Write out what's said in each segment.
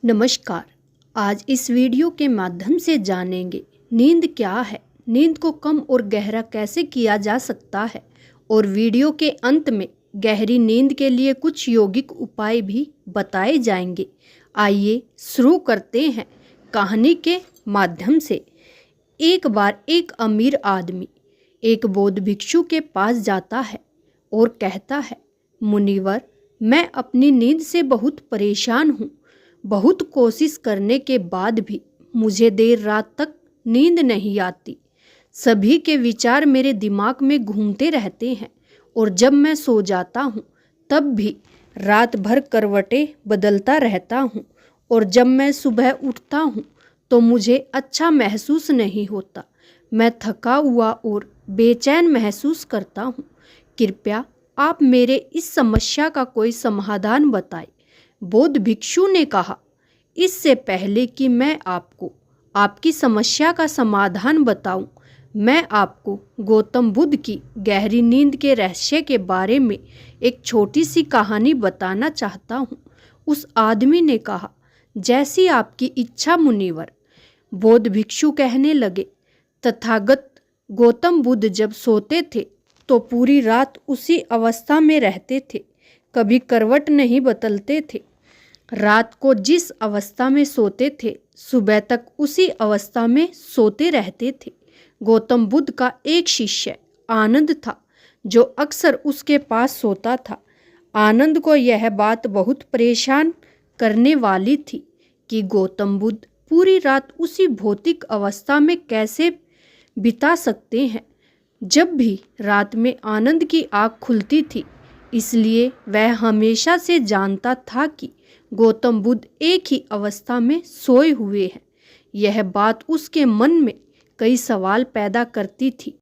नमस्कार। आज इस वीडियो के माध्यम से जानेंगे नींद क्या है, नींद को कम और गहरा कैसे किया जा सकता है और वीडियो के अंत में गहरी नींद के लिए कुछ यौगिक उपाय भी बताए जाएंगे। आइए शुरू करते हैं कहानी के माध्यम से। एक बार एक अमीर आदमी एक बौद्ध भिक्षु के पास जाता है और कहता है, मुनिवर, मैं अपनी नींद से बहुत परेशान हूँ। बहुत कोशिश करने के बाद भी मुझे देर रात तक नींद नहीं आती। सभी के विचार मेरे दिमाग में घूमते रहते हैं और जब मैं सो जाता हूँ तब भी रात भर करवटें बदलता रहता हूँ और जब मैं सुबह उठता हूँ तो मुझे अच्छा महसूस नहीं होता। मैं थका हुआ और बेचैन महसूस करता हूँ। कृपया आप मेरे इस समस्या का कोई समाधान बताएं। बौद्ध भिक्षु ने कहा, इससे पहले कि मैं आपको आपकी समस्या का समाधान बताऊं, मैं आपको गौतम बुद्ध की गहरी नींद के रहस्य के बारे में एक छोटी सी कहानी बताना चाहता हूं। उस आदमी ने कहा, जैसी आपकी इच्छा मुनिवर। बौद्ध भिक्षु कहने लगे, तथागत गौतम बुद्ध जब सोते थे तो पूरी रात उसी अवस्था में रहते थे, कभी करवट नहीं बदलते थे। रात को जिस अवस्था में सोते थे सुबह तक उसी अवस्था में सोते रहते थे। गौतम बुद्ध का एक शिष्य आनंद था जो अक्सर उसके पास सोता था। आनंद को यह बात बहुत परेशान करने वाली थी कि गौतम बुद्ध पूरी रात उसी भौतिक अवस्था में कैसे बिता सकते हैं। जब भी रात में आनंद की आँख खुलती थी, इसलिए वह हमेशा से जानता था कि गौतम बुद्ध एक ही अवस्था में सोए हुए हैं। यह बात उसके मन में कई सवाल पैदा करती थी।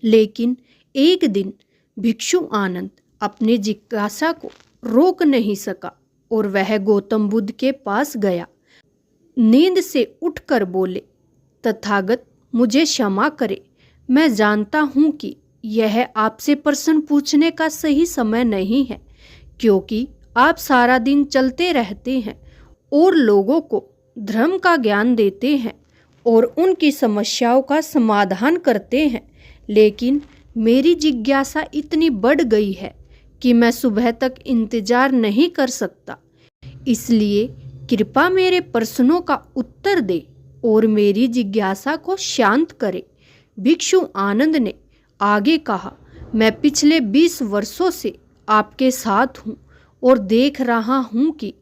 लेकिन एक दिन भिक्षु आनंद अपने जिज्ञासा को रोक नहीं सका और वह गौतम बुद्ध के पास गया। नींद से उठकर बोले, तथागत, मुझे क्षमा करें। मैं जानता हूँ कि यह आपसे प्रश्न पूछने का सही समय नहीं है, क्योंकि आप सारा दिन चलते रहते हैं और लोगों को धर्म का ज्ञान देते हैं और उनकी समस्याओं का समाधान करते हैं। लेकिन मेरी जिज्ञासा इतनी बढ़ गई है कि मैं सुबह तक इंतजार नहीं कर सकता। इसलिए कृपा मेरे प्रश्नों का उत्तर दे और मेरी जिज्ञासा को शांत करे। भिक्षु आनंद ने आगे कहा, मैं पिछले 20 वर्षों से आपके साथ हूँ और देख रहा हूँ कि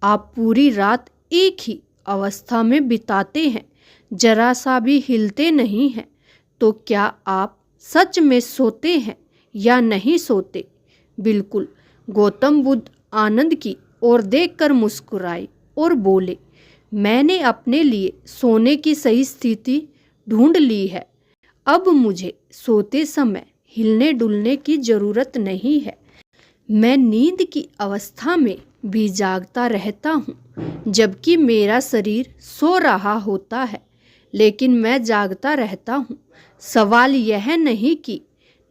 आप पूरी रात एक ही अवस्था में बिताते हैं, जरा सा भी हिलते नहीं हैं। तो क्या आप सच में सोते हैं या नहीं सोते? बिल्कुल। गौतम बुद्ध आनंद की ओर देखकर मुस्कुराए और बोले, मैंने अपने लिए सोने की सही स्थिति ढूंढ ली है। अब मुझे सोते समय हिलने डुलने की जरूरत नहीं है। मैं नींद की अवस्था में भी जागता रहता हूँ, जबकि मेरा शरीर सो रहा होता है, लेकिन मैं जागता रहता हूँ। सवाल यह नहीं कि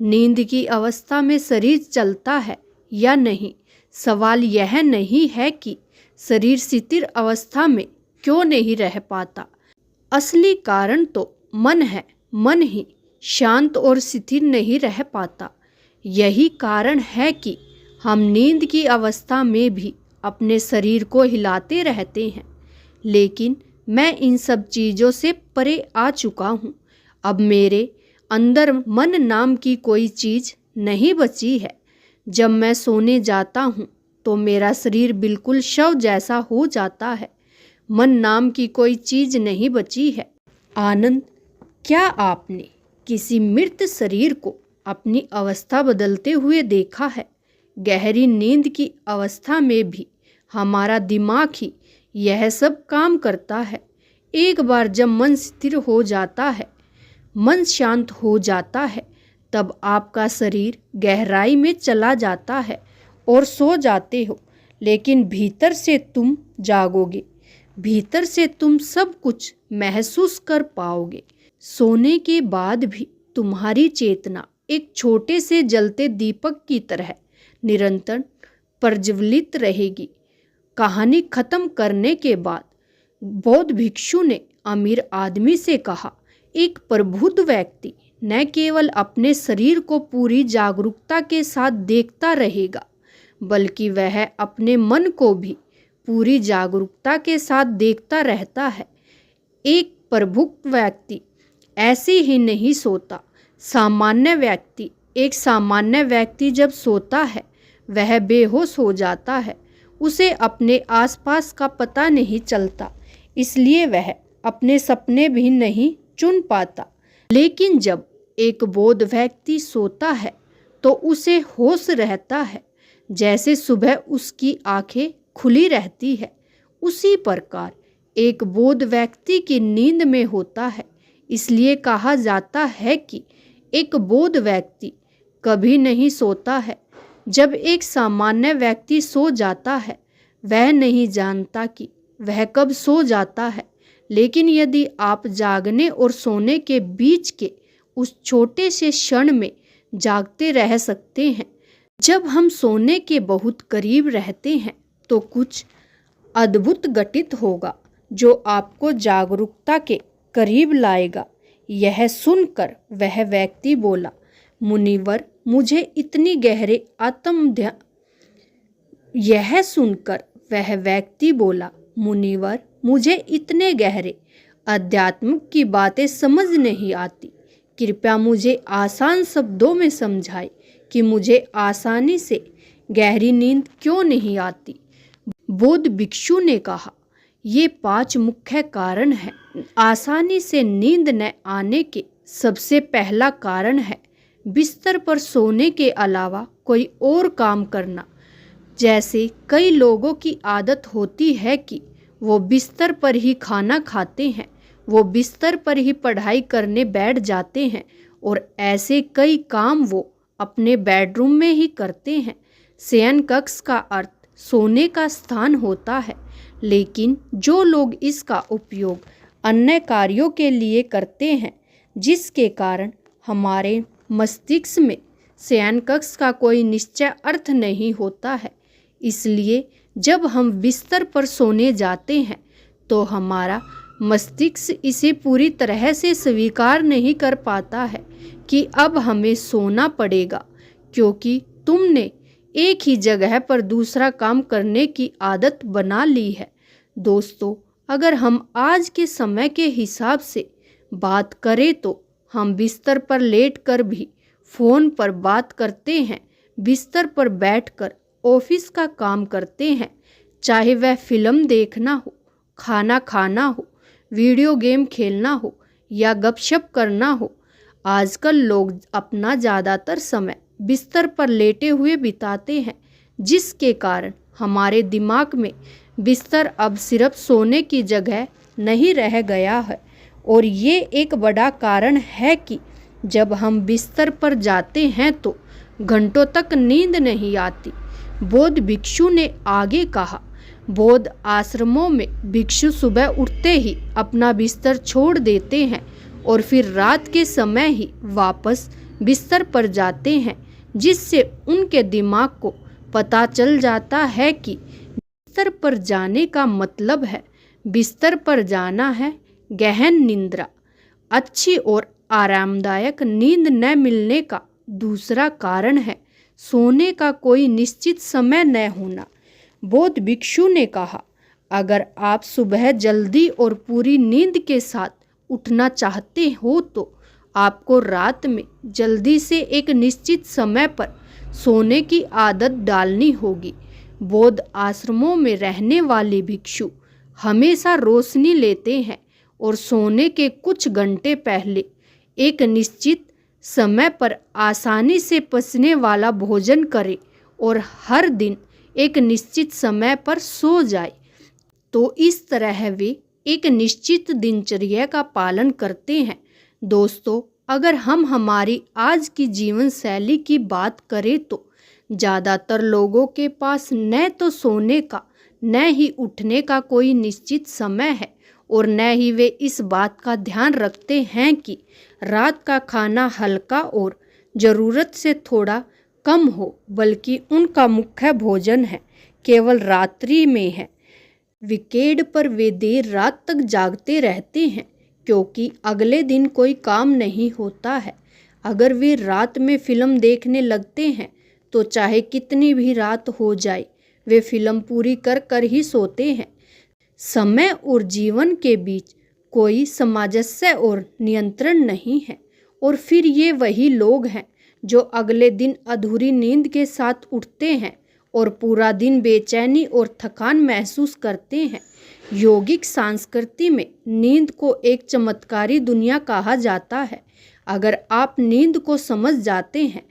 नींद की अवस्था में शरीर चलता है या नहीं। सवाल यह नहीं है कि शरीर स्थिर अवस्था में क्यों नहीं रह पाता। असली कारण तो मन है। मन ही शांत और स्थिर नहीं रह पाता। यही कारण है कि हम नींद की अवस्था में भी अपने शरीर को हिलाते रहते हैं। लेकिन मैं इन सब चीज़ों से परे आ चुका हूँ। अब मेरे अंदर मन नाम की कोई चीज़ नहीं बची है। जब मैं सोने जाता हूँ तो मेरा शरीर बिल्कुल शव जैसा हो जाता है। मन नाम की कोई चीज़ नहीं बची है। आनंद, क्या आपने किसी मृत शरीर को अपनी अवस्था बदलते हुए देखा है? गहरी नींद की अवस्था में भी हमारा दिमाग ही यह सब काम करता है। एक बार जब मन स्थिर हो जाता है, मन शांत हो जाता है, तब आपका शरीर गहराई में चला जाता है और सो जाते हो। लेकिन भीतर से तुम जागोगे। भीतर से तुम सब कुछ महसूस कर पाओगे। सोने के बाद भी तुम्हारी चेतना एक छोटे से जलते दीपक की तरह निरंतर प्रज्वलित रहेगी। कहानी खत्म करने के बाद बौद्ध भिक्षु ने अमीर आदमी से कहा, एक प्रबुद्ध व्यक्ति न केवल अपने शरीर को पूरी जागरूकता के साथ देखता रहेगा, बल्कि वह अपने मन को भी पूरी जागरूकता के साथ देखता रहता है। एक प्रबुद्ध व्यक्ति ऐसे ही नहीं सोता। एक सामान्य व्यक्ति जब सोता है वह बेहोश हो जाता है, उसे अपने आसपास का पता नहीं चलता, इसलिए वह अपने सपने भी नहीं चुन पाता। लेकिन जब एक बौद्ध व्यक्ति सोता है तो उसे होश रहता है, जैसे सुबह उसकी आंखें खुली रहती है। उसी प्रकार एक बौद्ध व्यक्ति की नींद में होता है। इसलिए कहा जाता है कि एक बौद्ध व्यक्ति कभी नहीं सोता है। जब एक सामान्य व्यक्ति सो जाता है वह नहीं जानता कि वह कब सो जाता है, लेकिन यदि आप जागने और सोने के बीच के उस छोटे से क्षण में जागते रह सकते हैं, जब हम सोने के बहुत करीब रहते हैं तो कुछ अद्भुत घटित होगा जो आपको जागरूकता के करीब लाएगा। यह सुनकर वह व्यक्ति बोला, मुनिवर मुझे इतनी गहरे यह सुनकर वह व्यक्ति बोला, मुनिवर मुझे इतने गहरे अध्यात्म की बातें समझ नहीं आती। कृपया मुझे आसान शब्दों में समझाएं कि मुझे आसानी से गहरी नींद क्यों नहीं आती। बौद्ध भिक्षु ने कहा, ये 5 मुख्य कारण हैं आसानी से नींद न आने के। सबसे पहला कारण है बिस्तर पर सोने के अलावा कोई और काम करना। जैसे कई लोगों की आदत होती है कि वो बिस्तर पर ही खाना खाते हैं, वो बिस्तर पर ही पढ़ाई करने बैठ जाते हैं और ऐसे कई काम वो अपने बेडरूम में ही करते हैं। शयन कक्ष का अर्थ सोने का स्थान होता है, लेकिन जो लोग इसका उपयोग अन्य कार्यों के लिए करते हैं, जिसके कारण हमारे मस्तिष्क में शयन कक्ष का कोई निश्चय अर्थ नहीं होता है, इसलिए जब हम बिस्तर पर सोने जाते हैं तो हमारा मस्तिष्क इसे पूरी तरह से स्वीकार नहीं कर पाता है कि अब हमें सोना पड़ेगा, क्योंकि तुमने एक ही जगह पर दूसरा काम करने की आदत बना ली है। दोस्तों, अगर हम आज के समय के हिसाब से बात करें तो हम बिस्तर पर लेटकर भी फ़ोन पर बात करते हैं, बिस्तर पर बैठकर ऑफिस का काम करते हैं, चाहे वह फिल्म देखना हो, खाना खाना हो, वीडियो गेम खेलना हो या गपशप करना हो। आजकल लोग अपना ज़्यादातर समय बिस्तर पर लेटे हुए बिताते हैं, जिसके कारण हमारे दिमाग में बिस्तर अब सिर्फ सोने की जगह नहीं रह गया है। और ये एक बड़ा कारण है कि जब हम बिस्तर पर जाते हैं तो घंटों तक नींद नहीं आती। बौद्ध भिक्षु ने आगे कहा, बौद्ध आश्रमों में भिक्षु सुबह उठते ही अपना बिस्तर छोड़ देते हैं और फिर रात के समय ही वापस बिस्तर पर जाते हैं, जिससे उनके दिमाग को पता चल जाता है कि बिस्तर पर जाने का मतलब है बिस्तर पर जाना है। गहन निद्रा, अच्छी और आरामदायक नींद न मिलने का दूसरा कारण है सोने का कोई निश्चित समय न होना। बौद्ध भिक्षु ने कहा, अगर आप सुबह जल्दी और पूरी नींद के साथ उठना चाहते हो तो आपको रात में जल्दी से एक निश्चित समय पर सोने की आदत डालनी होगी। बौद्ध आश्रमों में रहने वाले भिक्षु हमेशा रोशनी लेते हैं और सोने के कुछ घंटे पहले एक निश्चित समय पर आसानी से पचने वाला भोजन करें और हर दिन एक निश्चित समय पर सो जाए। तो इस तरह वे एक निश्चित दिनचर्या का पालन करते हैं। दोस्तों, अगर हम हमारी आज की जीवन शैली की बात करें तो ज़्यादातर लोगों के पास न तो सोने का न ही उठने का कोई निश्चित समय है और न ही वे इस बात का ध्यान रखते हैं कि रात का खाना हल्का और ज़रूरत से थोड़ा कम हो, बल्कि उनका मुख्य भोजन है। केवल रात्रि में है। वीकेंड पर वे देर रात तक जागते रहते हैं क्योंकि अगले दिन कोई काम नहीं होता है। अगर वे रात में फिल्म देखने लगते हैं तो चाहे कितनी भी रात हो जाए वे फिल्म पूरी कर कर ही सोते हैं। समय और जीवन के बीच कोई सामंजस्य और नियंत्रण नहीं है। और फिर ये वही लोग हैं जो अगले दिन अधूरी नींद के साथ उठते हैं और पूरा दिन बेचैनी और थकान महसूस करते हैं। यौगिक संस्कृति में नींद को एक चमत्कारी दुनिया कहा जाता है। अगर आप नींद को समझ जाते हैं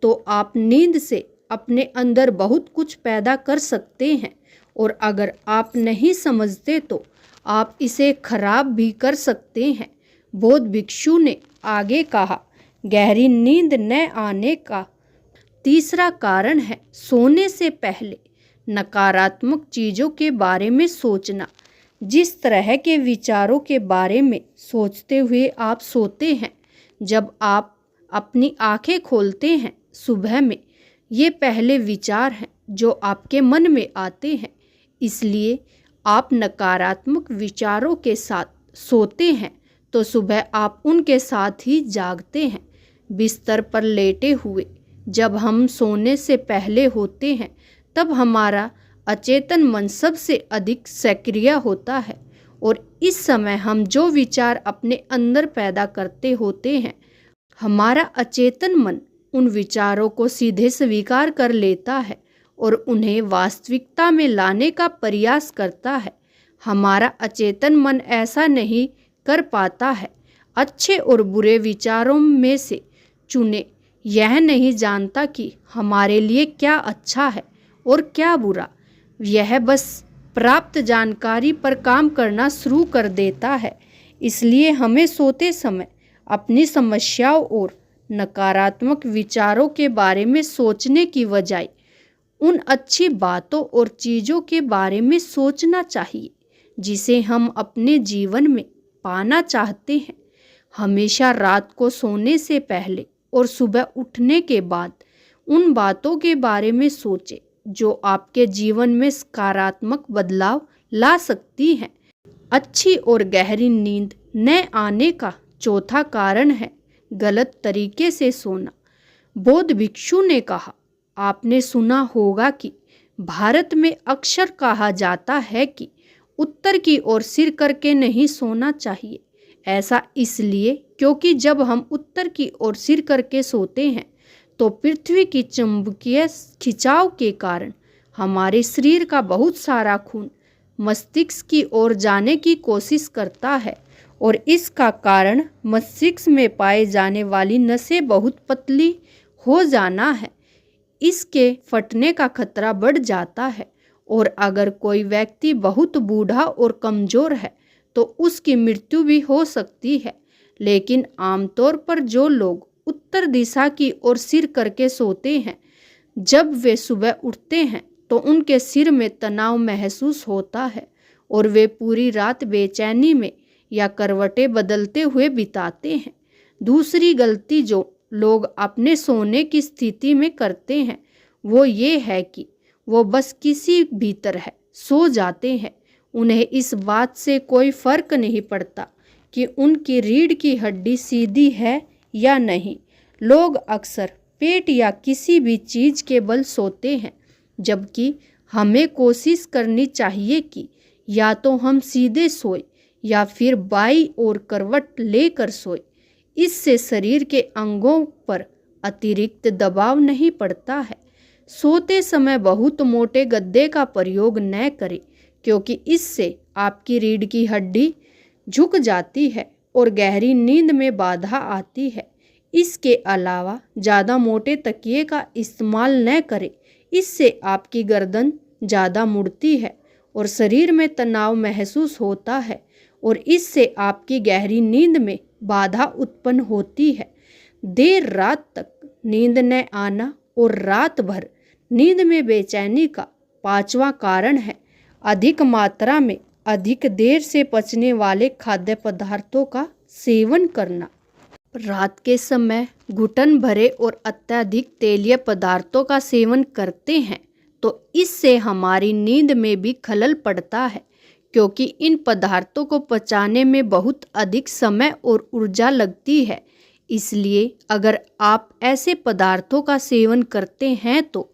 तो आप नींद से अपने अंदर बहुत कुछ पैदा कर सकते हैं, और अगर आप नहीं समझते तो आप इसे खराब भी कर सकते हैं। बौद्ध भिक्षु ने आगे कहा, गहरी नींद न आने का तीसरा कारण है सोने से पहले नकारात्मक चीज़ों के बारे में सोचना। जिस तरह के विचारों के बारे में सोचते हुए आप सोते हैं, जब आप अपनी आंखें खोलते हैं सुबह में, ये पहले विचार हैं जो आपके मन में आते हैं। इसलिए आप नकारात्मक विचारों के साथ सोते हैं तो सुबह आप उनके साथ ही जागते हैं। बिस्तर पर लेटे हुए जब हम सोने से पहले होते हैं तब हमारा अचेतन मन सबसे अधिक सक्रिय होता है, और इस समय हम जो विचार अपने अंदर पैदा करते होते हैं, हमारा अचेतन मन उन विचारों को सीधे स्वीकार कर लेता है और उन्हें वास्तविकता में लाने का प्रयास करता है। हमारा अचेतन मन ऐसा नहीं कर पाता है। अच्छे और बुरे विचारों में से चुने यह नहीं जानता कि हमारे लिए क्या अच्छा है और क्या बुरा। यह बस प्राप्त जानकारी पर काम करना शुरू कर देता है। इसलिए हमें सोते समय अपनी समस्याओं और नकारात्मक विचारों के बारे में सोचने की बजाय उन अच्छी बातों और चीज़ों के बारे में सोचना चाहिए जिसे हम अपने जीवन में पाना चाहते हैं। हमेशा रात को सोने से पहले और सुबह उठने के बाद उन बातों के बारे में सोचें जो आपके जीवन में सकारात्मक बदलाव ला सकती हैं। अच्छी और गहरी नींद न आने का चौथा कारण है गलत तरीके से सोना। बौद्ध भिक्षु ने कहा, आपने सुना होगा कि भारत में अक्सर कहा जाता है कि उत्तर की ओर सिर करके नहीं सोना चाहिए। ऐसा इसलिए क्योंकि जब हम उत्तर की ओर सिर करके सोते हैं तो पृथ्वी की चुंबकीय खिंचाव के कारण हमारे शरीर का बहुत सारा खून मस्तिष्क की ओर जाने की कोशिश करता है, और इसका कारण मस्तिष्क में पाए जाने वाली नसें बहुत पतली हो जाना है। इसके फटने का खतरा बढ़ जाता है, और अगर कोई व्यक्ति बहुत बूढ़ा और कमज़ोर है तो उसकी मृत्यु भी हो सकती है। लेकिन आमतौर पर जो लोग उत्तर दिशा की ओर सिर करके सोते हैं, जब वे सुबह उठते हैं तो उनके सिर में तनाव महसूस होता है और वे पूरी रात बेचैनी में या करवटें बदलते हुए बिताते हैं। दूसरी गलती जो लोग अपने सोने की स्थिति में करते हैं वो ये है कि वो बस किसी भी तरह सो जाते हैं। उन्हें इस बात से कोई फर्क नहीं पड़ता कि उनकी रीढ़ की हड्डी सीधी है या नहीं। लोग अक्सर पेट या किसी भी चीज़ के बल सोते हैं, जबकि हमें कोशिश करनी चाहिए कि या तो हम सीधे सोए या फिर बाईं ओर करवट लेकर सोए। इससे शरीर के अंगों पर अतिरिक्त दबाव नहीं पड़ता है। सोते समय बहुत मोटे गद्दे का प्रयोग न करें क्योंकि इससे आपकी रीढ़ की हड्डी झुक जाती है और गहरी नींद में बाधा आती है। इसके अलावा ज़्यादा मोटे तकिए का इस्तेमाल न करें, इससे आपकी गर्दन ज़्यादा मुड़ती है और शरीर में तनाव महसूस होता है, और इससे आपकी गहरी नींद में बाधा उत्पन्न होती है। देर रात तक नींद न आना और रात भर नींद में बेचैनी का पांचवा कारण है अधिक मात्रा में अधिक देर से पचने वाले खाद्य पदार्थों का सेवन करना। रात के समय घुटन भरे और अत्यधिक तेलीय पदार्थों का सेवन करते हैं तो इससे हमारी नींद में भी खलल पड़ता है, क्योंकि इन पदार्थों को पचाने में बहुत अधिक समय और ऊर्जा लगती है। इसलिए अगर आप ऐसे पदार्थों का सेवन करते हैं तो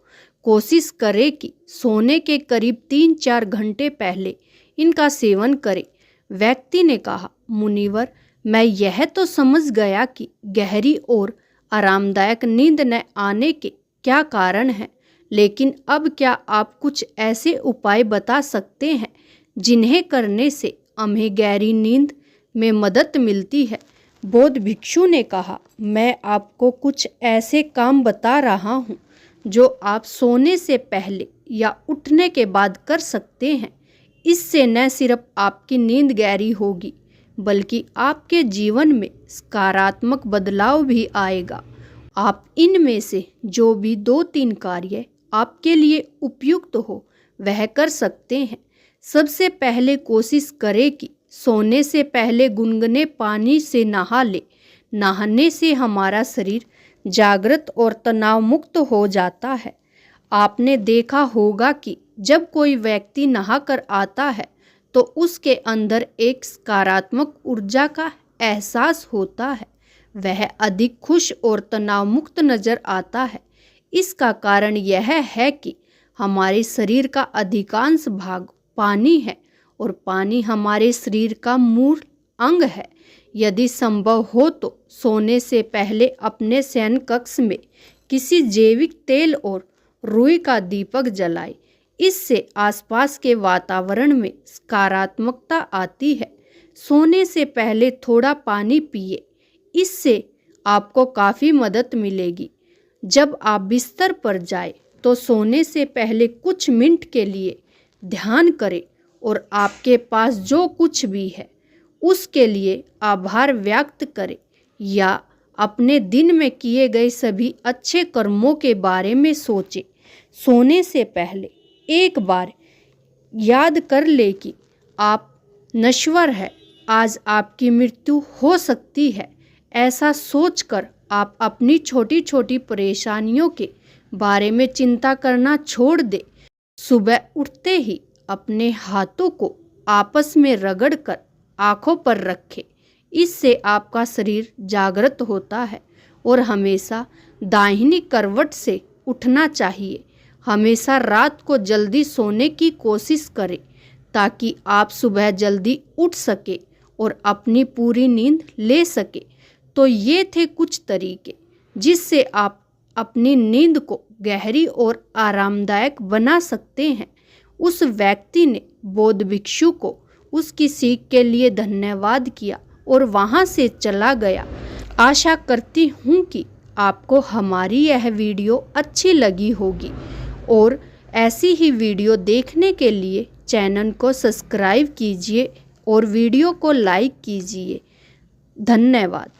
कोशिश करें कि सोने के करीब 3-4 घंटे पहले इनका सेवन करें। व्यक्ति ने कहा, मुनिवर, मैं यह तो समझ गया कि गहरी और आरामदायक नींद न आने के क्या कारण हैं, लेकिन अब क्या आप कुछ ऐसे उपाय बता सकते हैं जिन्हें करने से हमें गहरी नींद में मदद मिलती है? बौद्ध भिक्षु ने कहा, मैं आपको कुछ ऐसे काम बता रहा हूँ जो आप सोने से पहले या उठने के बाद कर सकते हैं। इससे न सिर्फ आपकी नींद गहरी होगी, बल्कि आपके जीवन में सकारात्मक बदलाव भी आएगा। आप इनमें से जो भी 2-3 कार्य आपके लिए उपयुक्त हो वह कर सकते हैं। सबसे पहले कोशिश करें कि सोने से पहले गुनगुने पानी से नहा ले। नहाने से हमारा शरीर जागृत और तनाव मुक्त हो जाता है। आपने देखा होगा कि जब कोई व्यक्ति नहाकर आता है तो उसके अंदर एक सकारात्मक ऊर्जा का एहसास होता है। वह अधिक खुश और तनाव मुक्त नजर आता है। इसका कारण यह है कि हमारे शरीर का अधिकांश भाग पानी है और पानी हमारे शरीर का मूल अंग है। यदि संभव हो तो सोने से पहले अपने शयन कक्ष में किसी जैविक तेल और रुई का दीपक जलाएं। इससे आसपास के वातावरण में सकारात्मकता आती है। सोने से पहले थोड़ा पानी पिए, इससे आपको काफ़ी मदद मिलेगी। जब आप बिस्तर पर जाएं तो सोने से पहले कुछ मिनट के लिए ध्यान करें और आपके पास जो कुछ भी है उसके लिए आभार व्यक्त करें, या अपने दिन में किए गए सभी अच्छे कर्मों के बारे में सोचें। सोने से पहले एक बार याद कर ले कि आप नश्वर है, आज आपकी मृत्यु हो सकती है। ऐसा सोचकर आप अपनी छोटी छोटी परेशानियों के बारे में चिंता करना छोड़ दें। सुबह उठते ही अपने हाथों को आपस में रगड़कर आंखों पर रखें। इससे आपका शरीर जागृत होता है और हमेशा दाहिनी करवट से उठना चाहिए। हमेशा रात को जल्दी सोने की कोशिश करें ताकि आप सुबह जल्दी उठ सके और अपनी पूरी नींद ले सके। तो ये थे कुछ तरीके जिससे आप अपनी नींद को गहरी और आरामदायक बना सकते हैं। उस व्यक्ति ने बौद्ध भिक्षु को उसकी सीख के लिए धन्यवाद किया और वहाँ से चला गया। आशा करती हूँ कि आपको हमारी यह वीडियो अच्छी लगी होगी और ऐसी ही वीडियो देखने के लिए चैनल को सब्सक्राइब कीजिए और वीडियो को लाइक कीजिए। धन्यवाद।